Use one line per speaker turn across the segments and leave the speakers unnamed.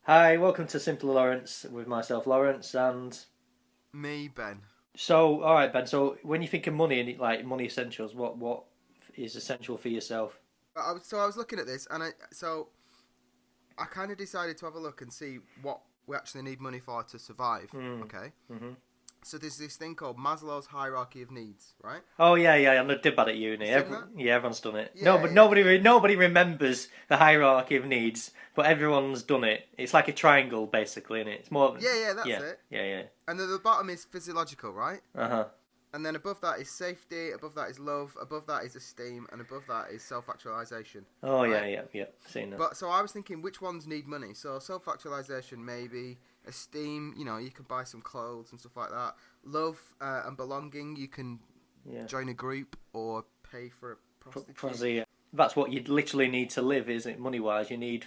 Hi, welcome to Simple Lawrence with myself, Lawrence, and
Me, Ben.
all right, Ben. So, when you think of money and like money essentials, what is essential for yourself?
So I was looking at this, and I kind of decided to have a look and see what we actually need money for to survive.
Mm.
Okay.
Hmm.
So there's this thing called Maslow's hierarchy of needs, right?
Oh yeah. I did bad at
You
uni.
seen that?
Yeah, everyone's done it. No,
Yeah,
but
yeah,
nobody remembers the hierarchy of needs, but everyone's done it. It's like a triangle, basically, isn't it? It's more.
yeah. That's
Yeah,
it.
yeah.
And then the bottom is physiological, right?
Uh huh.
And then above that is safety. Above that is love. Above that is esteem, and above that is self-actualization.
Oh
Right?
yeah. Seen that.
But so I was thinking, which ones need money? So self-actualization, maybe. Esteem, you can buy some clothes and stuff like that. Love and belonging, you can
Yeah.
join a group or pay for a prostitute.
Probably, that's what you literally need to live, isn't it? Money wise, you need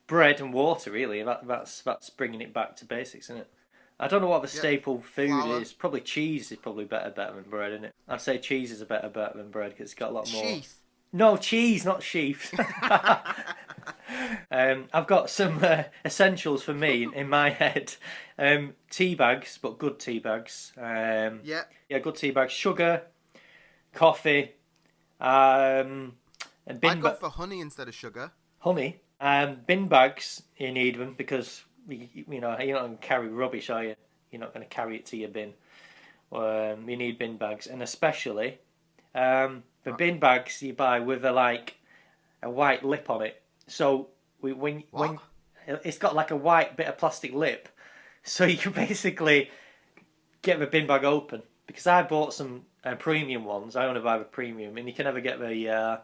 bread and water. Really, that's bringing it back to basics, isn't it? I don't know what the
Yep.
staple food
Flour,
is. Probably cheese is probably better than bread, isn't it? I'd say cheese is a better than bread because it's got a lot more.
sheath.
No, cheese, not sheep. I've got some essentials for me in my head. Tea bags, but good tea bags.
Yeah,
Yeah, good tea bags. Sugar, coffee, um, and
I'd go for honey instead of sugar.
honey. Bin bags, you need them because you're not going to carry rubbish, are you? You're not going to carry it to your bin. You need bin bags, and especially the
Right.
bin bags you buy with a white lip on it. So when
What?
it's got like a white bit of plastic lip, so you can basically get the bin bag open. Because I bought some premium ones. I only buy the premium, and you can never get the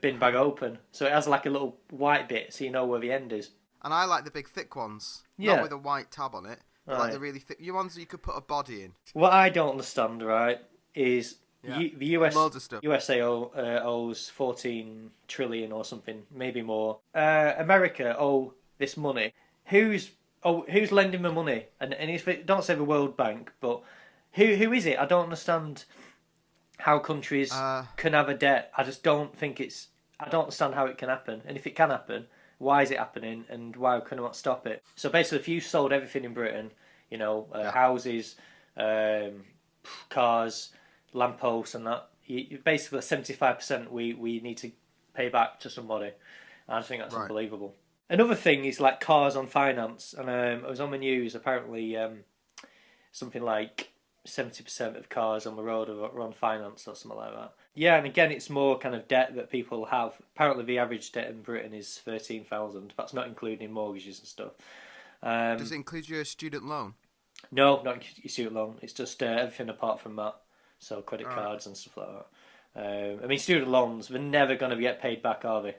bin bag open. So it has like a little white bit, so you know where the end is.
And I like the big thick ones, not
Yeah.
with a white tab on it, but like
Right.
the really thick, you ones that you could put a body in.
What I don't understand, right, is
Yeah,
the US
loads of stuff.
USA owes 14 trillion or something, maybe more. America owe this money. Who's lending the money? And if it, don't say the World Bank, but who is it? I don't understand how countries
Uh,
can have a debt. I just don't think it's. I don't understand how it can happen. And if it can happen, why is it happening? And why can we not stop it? So basically, if you sold everything in Britain,
yeah,
houses, um, cars, lampposts, and that, basically 75% we need to pay back to somebody. I just think that's
right.
unbelievable. Another thing is like cars on finance, and I was on the news. Apparently, something like 70% of cars on the road are on finance or something like that. Yeah, and again, it's more kind of debt that people have. Apparently, the average debt in Britain is 13,000. That's not including mortgages and stuff.
Does it include your student loan?
No, not your student loan. It's just everything apart from that. So credit
All right.
cards and stuff like that. I mean, student loans, they're never going to get paid back, are they?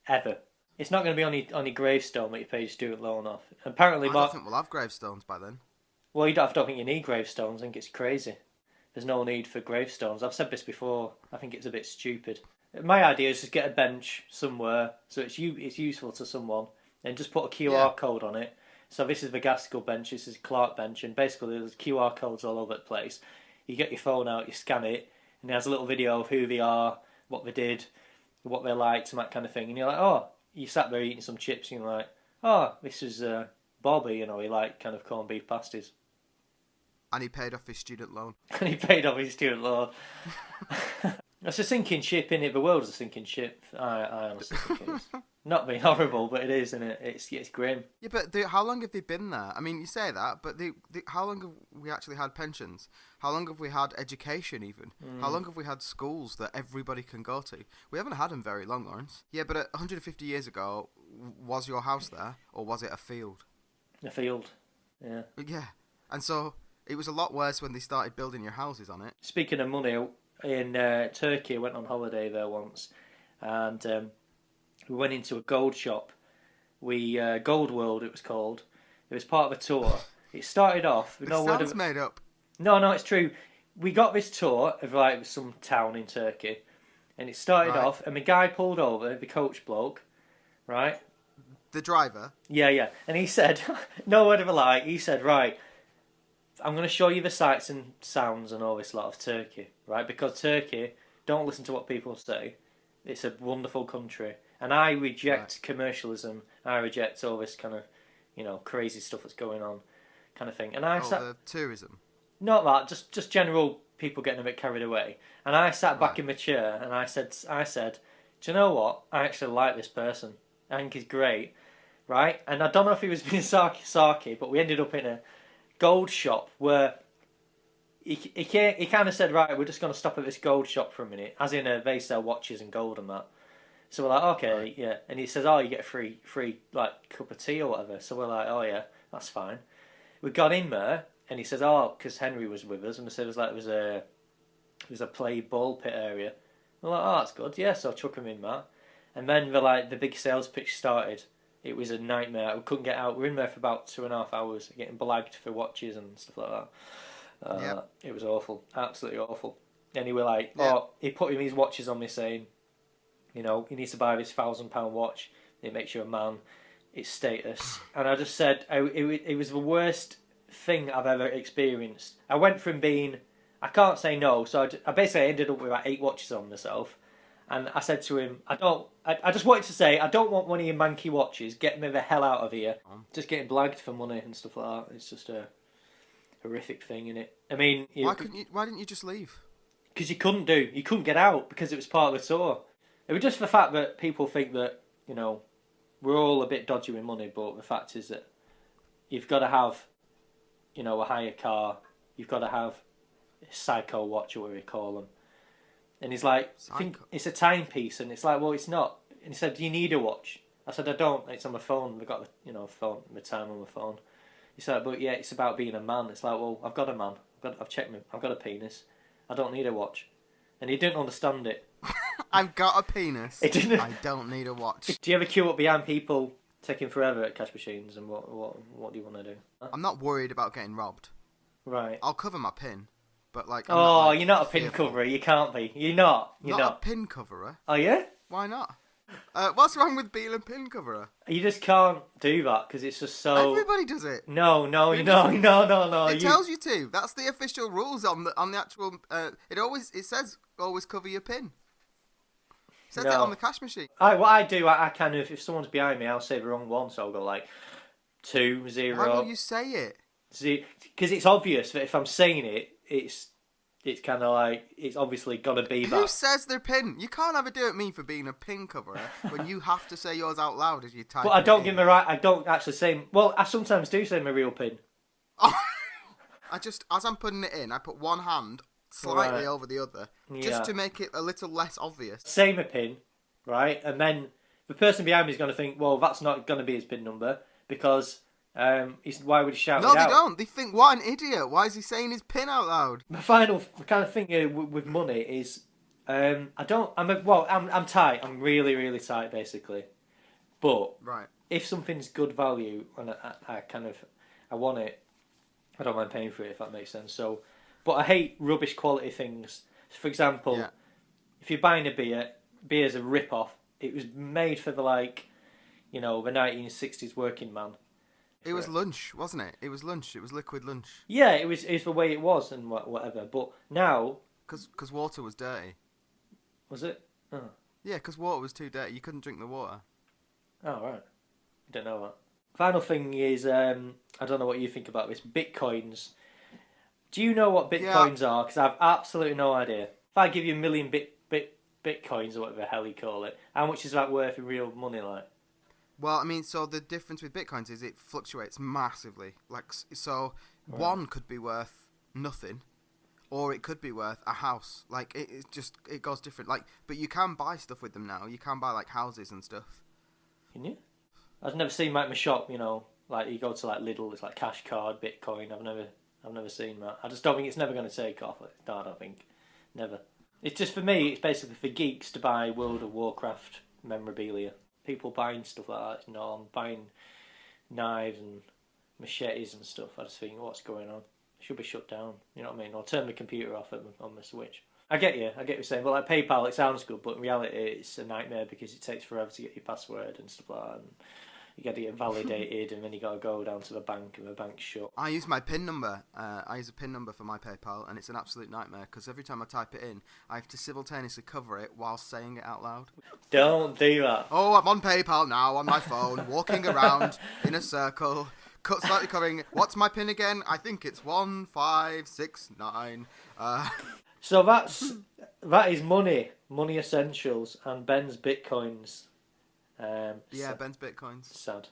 Ever. It's not going to be on your gravestone that you pay your student loan off. Apparently,
I don't think we'll have gravestones by then.
well, I don't think you need gravestones. I think it's crazy. There's no need for gravestones. I've said this before. I think it's a bit stupid. My idea is just get a bench somewhere so it's useful to someone, and just put a
Yeah,
QR code on it. So this is the Gaskell bench, this is Clark bench, and basically there's QR codes all over the place. You get your phone out, you scan it, and it has a little video of who they are, what they did, what they liked, and that kind of thing. And you're like, oh, you sat there eating some chips, and you're like, oh, this is Bobby, he liked kind of corned beef pasties.
and he paid off his student loan.
And he paid off his student loan. It's a sinking ship, innit? The world is a sinking ship. I honestly think it is. Not being horrible, but it is, isn't it? It's grim.
Yeah, but how long have they been there? I mean, you say that, but how long have we actually had pensions? How long have we had education, even? How long have we had schools that everybody can go to? We haven't had them very long, Lawrence. Yeah, but 150 years ago, was your house there, or was it a field?
A field. Yeah.
Yeah, and so it was a lot worse when they started building your houses on it.
Speaking of money, in Turkey, I went on holiday there once, and we went into a gold shop. Gold World, it was called. It was part of a tour. It started off with
It
no word
sounds
of.
made up.
No, it's true. We got this tour of like some town in Turkey, and it started
Right.
off, and the guy pulled over, the coach bloke, right?
The driver.
Yeah. And he said, no word of a lie, he said, right, I'm going to show you the sights and sounds and all this lot of Turkey, right? Because Turkey, don't listen to what people say. It's a wonderful country. And I reject
Right.
commercialism. I reject all this kind of crazy stuff that's going on, kind of thing. And I sat,
the tourism.
not that, just general people getting a bit carried away. And I sat back in my chair and I said, do you know what? I actually like this person. I think he's great, right? And I don't know if he was being sarky, but we ended up in a gold shop where he kind of said, right, we're just going to stop at this gold shop for a minute, as in they sell watches and gold and that. So we're like, okay, yeah. And he says, oh, you get a free like cup of tea or whatever. So we're like, oh yeah, that's fine. We got in there, and he says, oh, because Henry was with us, and we said it was a play ball pit area. We're like, oh, that's good, yeah. So I chuck him in that, and then the big sales pitch started. It was a nightmare. We couldn't get out. We were in there for about 2.5 hours, getting blagged for watches and stuff like that. It was awful, absolutely awful. And he were like, he put his watches on me saying, he needs to buy this £1,000 watch. It makes you a man. It's status. And I just said, it was the worst thing I've ever experienced. I went from being, I can't say no, so I basically ended up with about 8 watches on myself. And I said to him, I just wanted to say, I don't want one of your manky watches. Get me the hell out of here. Just getting blagged for money and stuff like that. It's just a horrific thing, innit? I mean,
why didn't you just leave?
Because you couldn't get out because it was part of the tour. It was just the fact that people think that, we're all a bit dodgy with money, but the fact is that you've got to have, a hire car. You've got to have a psycho watch or whatever you call them. And he's like, I think it's a timepiece. And it's like, well, it's not. And he said, do you need a watch? I said, I don't. It's on my phone. I've got, phone, my time on my phone. He said, but yeah, it's about being a man. It's like, well, I've got a man. I've checked me. I've got a penis. I don't need a watch. And he didn't understand it.
I've got a penis. I don't need a watch.
Do you ever queue up behind people taking forever at cash machines? And what do you want to do?
I'm not worried about getting robbed.
Right.
I'll cover my pin. But
you're not a pin coverer. You can't be. You're not. You're not
a pin coverer.
Oh yeah?
Why not? What's wrong with being a pin coverer?
You just can't do that because it's just so.
Everybody does it.
No. It
tells you to. That's the official rules on the actual. It says always cover your pin. It says it on the cash machine.
What I do, I kind of, if someone's behind me, I'll say the wrong one, so I'll go like 2, 0.
Why will you say it?
Because it's obvious that if I'm saying it, it's kind of like, it's obviously got to be that.
Who says they're pin? You can't ever do it me for being a pin coverer when you have to say yours out loud as you type.
But I don't get my right. I don't actually say. Well, I sometimes do say my real pin.
As I'm putting it in, I put one hand slightly over the other, just to make it a little less obvious.
Say my pin, right, and then the person behind me is going to think, well, that's not going to be his pin number because. Why would he shout it out?
No, they don't. They think, what an idiot. Why is he saying his pin out loud?
My final kind of thing with money is, I'm tight. I'm really, really tight, basically. But if something's good value and I want it, I don't mind paying for it, if that makes sense. So, but I hate rubbish quality things. For example, if you're buying a beer's a rip-off. It was made for the 1960s working man.
It was lunch, wasn't it? It was lunch. It was liquid lunch.
Yeah, it was the way it was and whatever. But now...
Because water was dirty.
Was it? Oh.
Yeah, because water was too dirty. You couldn't drink the water.
Oh, right. I don't know that. Final thing is, I don't know what you think about this, Bitcoins. Do you know what Bitcoins are? Because I have absolutely no idea. If I give you 1 million Bitcoins or whatever the hell you call it, how much is that worth in real money, like?
Well, I mean, so the difference with Bitcoins is it fluctuates massively. One could be worth nothing, or it could be worth a house. It goes different. But you can buy stuff with them now. You can buy houses and stuff.
Can you? I've never seen my shop. You go to Lidl. It's cash card, Bitcoin. I've never seen that. I just don't think it's never going to take off. No, I don't think. Never. It's just for me. It's basically for geeks to buy World of Warcraft memorabilia. People buying stuff like that, I'm buying knives and machetes and stuff. I just think, what's going on? It should be shut down. You know what I mean? Or turn the computer off on the Switch. I get what you're saying. But PayPal, it sounds good, but in reality, it's a nightmare because it takes forever to get your password and stuff like that. And You get it validated, and then you got to go down to the bank, and the bank's shut.
I use my PIN number. I use a PIN number for my PayPal, and it's an absolute nightmare because every time I type it in, I have to simultaneously cover it while saying it out loud.
Don't do that.
Oh, I'm on PayPal now on my phone, walking around in a circle, slightly covering. What's my PIN again? I think it's 1569.
So that is money essentials, and Ben's bitcoins.
Yeah, Ben's bitcoins.
Sad.